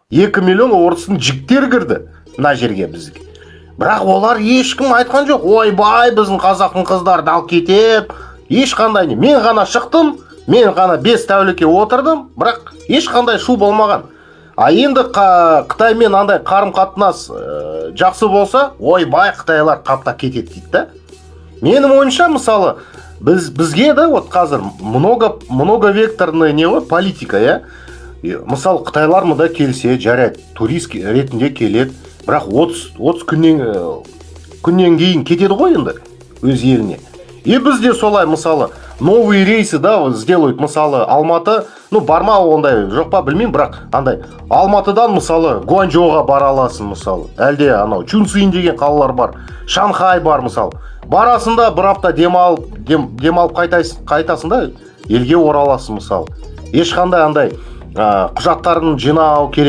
2 миллион орыстың жігіттері кірді мына жерге бізге. Бірақ олар ешкім айтқан жоқ. Ойбай, біздің қазақтың қыздары дал кетеп. Ешқандай не. Мен ғана шықтым, мен ғана 5 тәулікке отырдым, бірақ ешқандай шу болмаған. А енді Қытаймен андай қарым-қатынас жақсы болса, ойбай, қытайлар таптап кетеді дейді да. Менің ойымша, мысалы, бізге да вот қазір многовекторный не ғой, политика, я. Мысалы, қытайлар мұнда келсе, жарайды, турист ретінде келеді, бірақ 30 күннен кейін кетеді ғой енді өз еліне. И бізде солай, мысалы, новые рейсы, да, сделают, мысалы, Алматы, ну, барма ондай жоқ па, білмеймін, бірақ андай Алматыдан, мысалы, Гуанчжоуға бара аласың, мысалы. Әлде анау Чунцин деген қалалар бар, Шанхай бар, мысалы. Барасында бір апта демалып қайтасың да, елге ораласың, мысалы. Ешқандай андай құжаттарын жинау керек